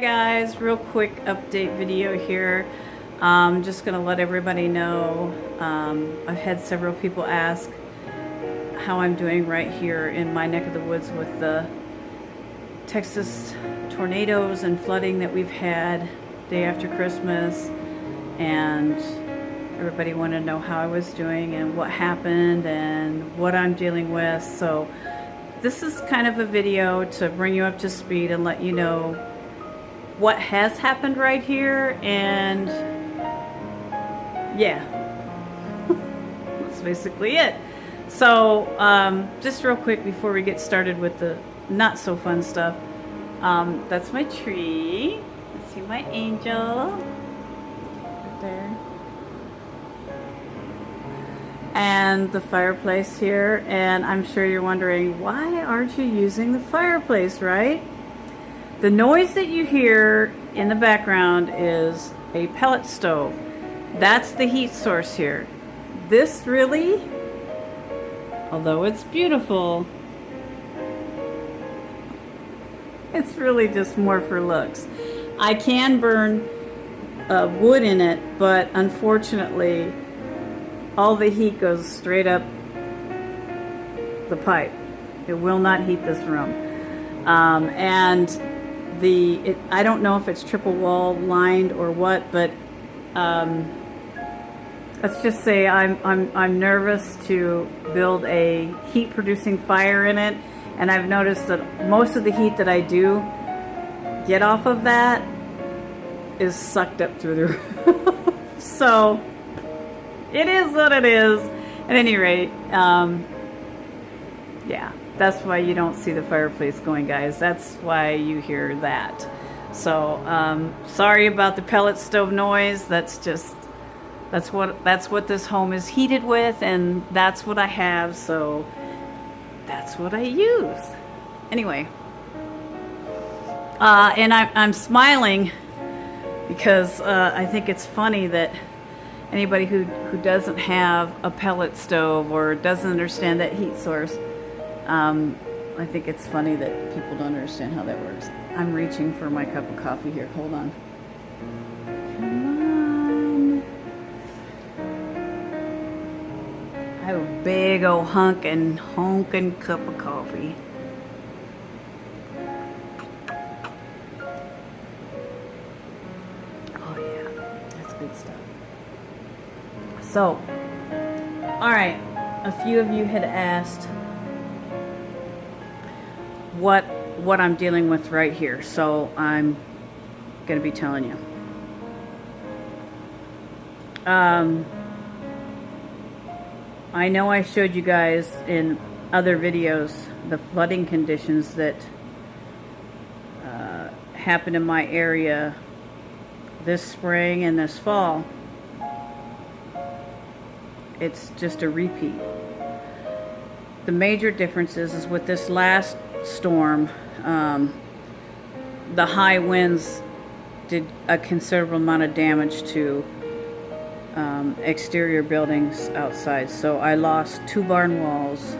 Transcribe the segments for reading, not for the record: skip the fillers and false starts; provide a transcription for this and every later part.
guys, real quick update video here. Just gonna let everybody know, I've had several people ask how I'm doing right here in my neck of the woods with the Texas tornadoes and flooding that we've had day after Christmas, and everybody wanted to know how I was doing and what happened and what I'm dealing with. So this is kind of a video to bring you up to speed and let you know what has happened right here, and yeah, that's basically it. So just real quick before we get started with the not so fun stuff, that's my tree. Let's see my angel right there, and the fireplace here. And I'm sure you're wondering, why aren't you using the fireplace, right? The noise that you hear in the background is a pellet stove. That's the heat source here. This really, although it's beautiful, it's really just more for looks. I can burn wood in it, but unfortunately all the heat goes straight up the pipe. It will not heat this room. And I don't know if it's triple wall lined or what, but let's just say I'm nervous to build a heat producing fire in it, and I've noticed that most of the heat that I do get off of that is sucked up through the roof. So it is what it is. At any rate, yeah, that's why you don't see the fireplace going, guys. That's why you hear that. So sorry about the pellet stove noise. That's what this home is heated with, and that's what I have, so that's what I use. Anyway, and I'm smiling because I think it's funny that anybody who doesn't have a pellet stove or doesn't understand that heat source, I think it's funny that people don't understand how that works. I'm reaching for my cup of coffee here. Hold on. Come on. I have a big old honkin' cup of coffee. Oh yeah, that's good stuff. So, all right, a few of you had asked what I'm dealing with right here, so I'm gonna be telling you. I know I showed you guys in other videos the flooding conditions that happened in my area this spring and this fall. It's just a repeat. The major difference is with this last storm, the high winds did a considerable amount of damage to exterior buildings outside. So I lost 2 barn walls.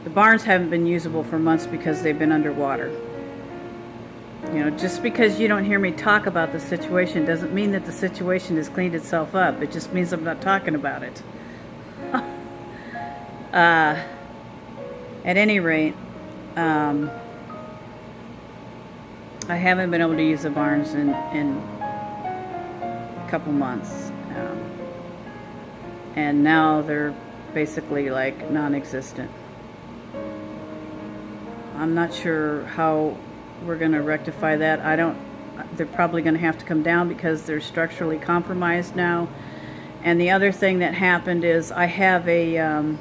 The barns haven't been usable for months because they've been underwater. You know, just because you don't hear me talk about the situation doesn't mean that the situation has cleaned itself up. It just means I'm not talking about it. At any rate, I haven't been able to use the barns in a couple months, and now they're basically like non-existent. I'm not sure how we're going to rectify that. They're probably going to have to come down because they're structurally compromised now. And the other thing that happened is I have a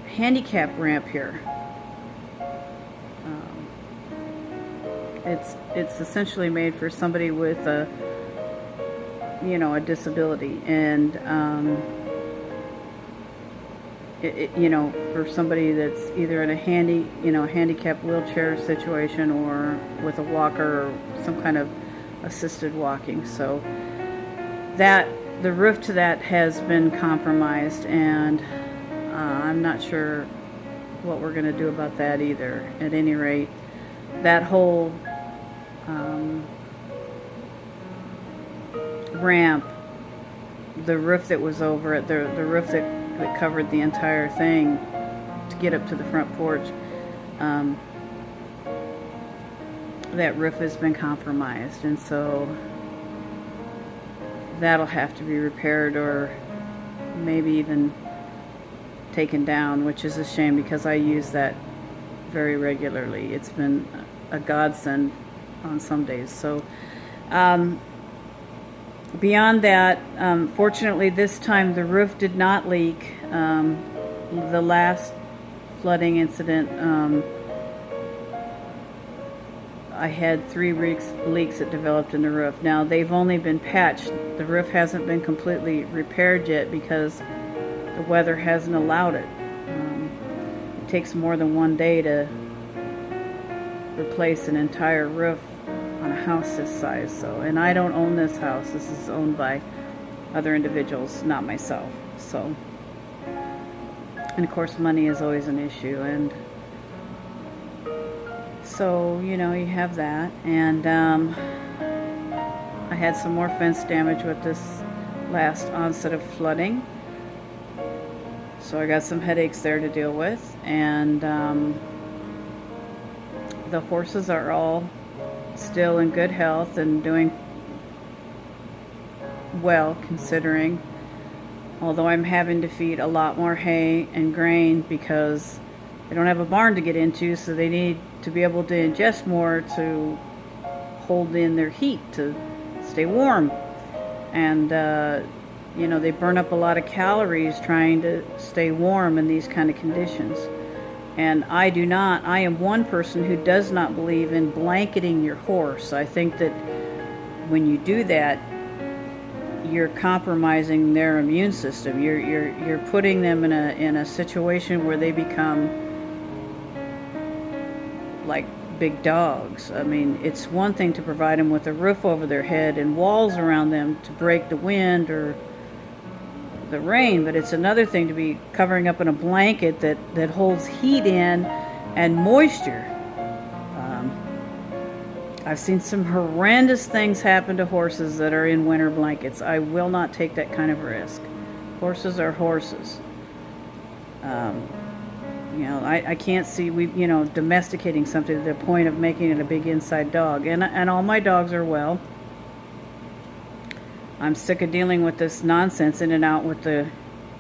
handicap ramp here. It's essentially made for somebody with a disability, and for somebody that's either in a handicapped wheelchair situation or with a walker or some kind of assisted walking. So the roof to that has been compromised, and I'm not sure what we're going to do about that either. At any rate, that whole ramp, the roof that was over it, the roof that covered the entire thing to get up to the front porch, that roof has been compromised, and so that'll have to be repaired or maybe even taken down, which is a shame because I use that very regularly. It's been a godsend on some days. So beyond that, fortunately this time the roof did not leak. The last flooding incident, I had 3 leaks that developed in the roof. Now they've only been patched. The roof hasn't been completely repaired yet because the weather hasn't allowed it. It takes more than 1 day to replace an entire roof on a house this size. So, and I don't own this house. This is owned by other individuals, not myself. So, and of course money is always an issue, and so, you know, you have that. And I had some more fence damage with this last onset of flooding, so I got some headaches there to deal with. And the horses are all still in good health and doing well, considering, although I'm having to feed a lot more hay and grain because they don't have a barn to get into, so they need to be able to ingest more to hold in their heat, to stay warm. And you know, they burn up a lot of calories trying to stay warm in these kind of conditions. And I do not. I am one person who does not believe in blanketing your horse. I think that when you do that, you're compromising their immune system. You're putting them in a situation where they become like big dogs. I mean, it's one thing to provide them with a roof over their head and walls around them to break the wind or the rain, but it's another thing to be covering up in a blanket that holds heat in and moisture. I've seen some horrendous things happen to horses that are in winter blankets. I will not take that kind of risk. Horses are horses. You know, I can't see domesticating something to the point of making it a big inside dog. And all my dogs are well. I'm sick of dealing with this nonsense in and out with the,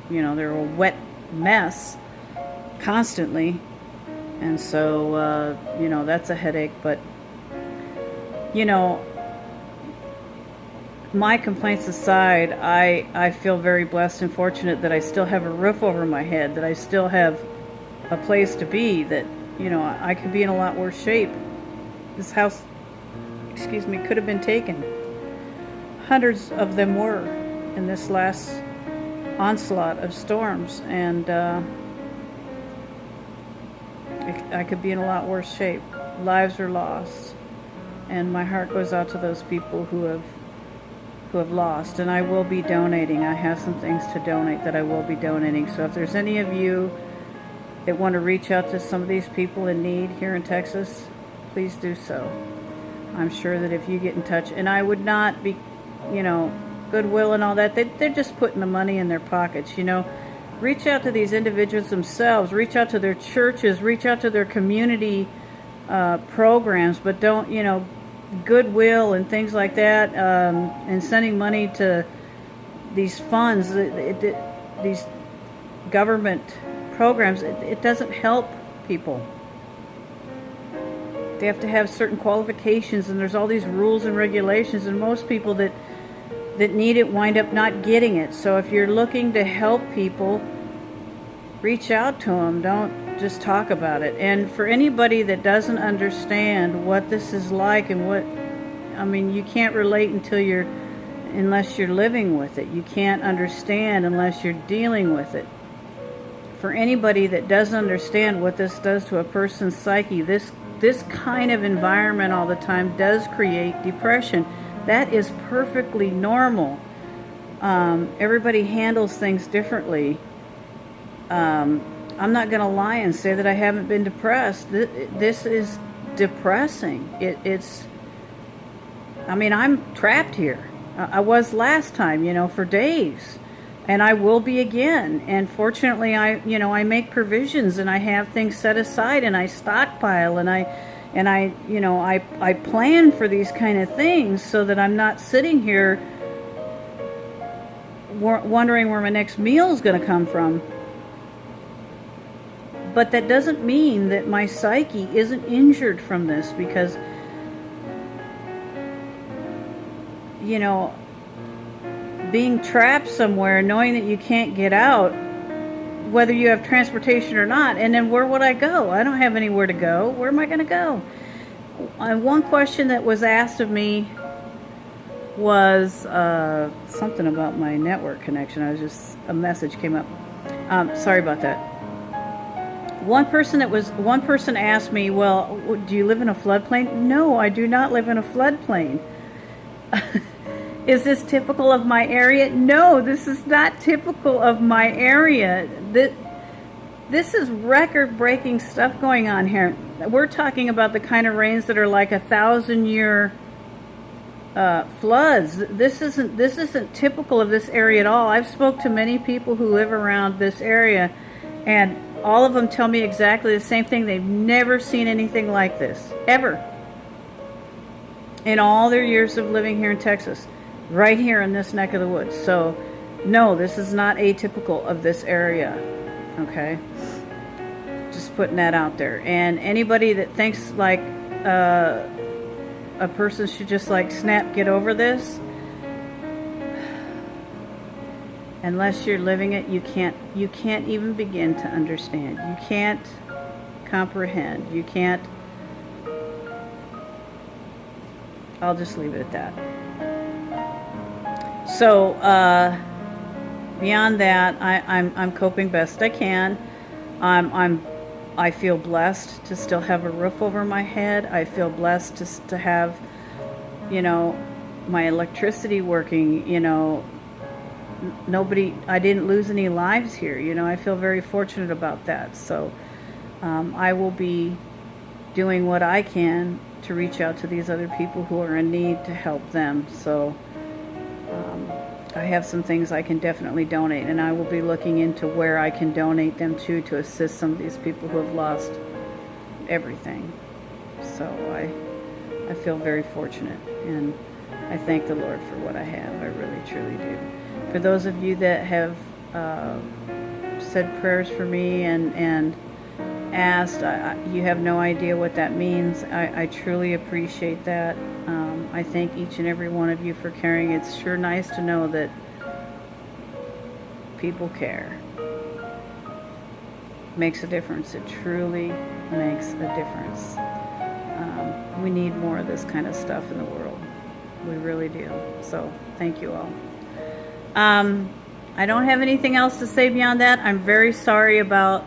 they're a wet mess constantly. And so, that's a headache. But, my complaints aside, I feel very blessed and fortunate that I still have a roof over my head, that I still have a place to be, that, I could be in a lot worse shape. This house, could have been taken. Hundreds of them were in this last onslaught of storms, and I could be in a lot worse shape. Lives are lost, and my heart goes out to those people who have lost. And I will be donating. I have some things to donate that I will be donating. So if there's any of you that want to reach out to some of these people in need here in Texas, please do so. I'm sure that if you get in touch, and I would not be, Goodwill and all that, they're just putting the money in their pockets. Reach out to these individuals themselves, reach out to their churches, reach out to their community programs, but don't, Goodwill and things like that, and sending money to these funds, these government programs, it doesn't help people. They have to have certain qualifications, and there's all these rules and regulations, and most people that need it wind up not getting it. So if you're looking to help people, reach out to them. Don't just talk about it. And for anybody that doesn't understand what this is like and you can't relate unless you're living with it. You can't understand unless you're dealing with it. For anybody that doesn't understand what this does to a person's psyche, this kind of environment all the time does create depression. That is perfectly normal. Everybody handles things differently. I'm not going to lie and say that I haven't been depressed. This is depressing. It's, I mean, I'm trapped here. I was last time, you know, for days. And I will be again. And fortunately, I make provisions and I have things set aside and I stockpile and I plan for these kind of things so that I'm not sitting here wondering where my next meal is going to come from. But that doesn't mean that my psyche isn't injured from this, because, you know, being trapped somewhere, knowing that you can't get out, whether you have transportation or not, and then where would I go? I don't have anywhere to go. Where am I going to go? One question that was asked of me was something about my network connection. A message came up. Sorry about that. One person asked me, well, do you live in a floodplain? No, I do not live in a floodplain. Is this typical of my area? No, this is not typical of my area. This is record-breaking stuff going on here. We're talking about the kind of rains that are like 1,000-year floods. This isn't typical of this area at all. I've spoke to many people who live around this area, and all of them tell me exactly the same thing. They've never seen anything like this, ever. In all their years of living here in Texas, right here in this neck of the woods. So, no, this is not atypical of this area, okay? Just putting that out there. And anybody that thinks like a person should just like snap, get over this, unless you're living it, you can't even begin to understand. You can't comprehend. You can't. I'll just leave it at that. So beyond that, I'm coping best I can. I feel blessed to still have a roof over my head. I feel blessed to have, you know, my electricity working. You know, I didn't lose any lives here. You know, I feel very fortunate about that. So I will be doing what I can to reach out to these other people who are in need to help them. So I have some things I can definitely donate, and I will be looking into where I can donate them to assist some of these people who have lost everything. So I feel very fortunate, and I thank the Lord for what I have. I really, truly do. For those of you that have said prayers for me and asked, you have no idea what that means. I truly appreciate that. I thank each and every one of you for caring. It's sure nice to know that people care. Makes a difference. It truly makes a difference. We need more of this kind of stuff in the world. We really do. So thank you all. I don't have anything else to say beyond that. I'm very sorry about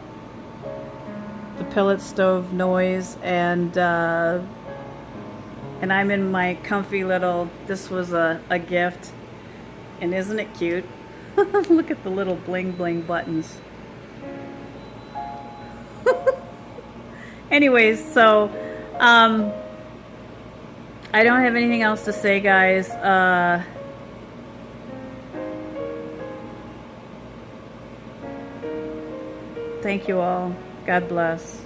the pellet stove noise, and I'm in my comfy little, this was a gift, and isn't it cute? Look at the little bling bling buttons. Anyways, so I don't have anything else to say, guys. Thank you all. God bless.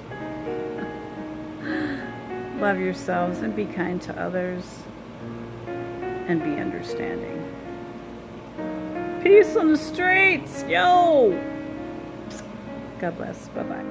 Love yourselves and be kind to others and be understanding. Peace on the streets, yo! God bless. Bye-bye.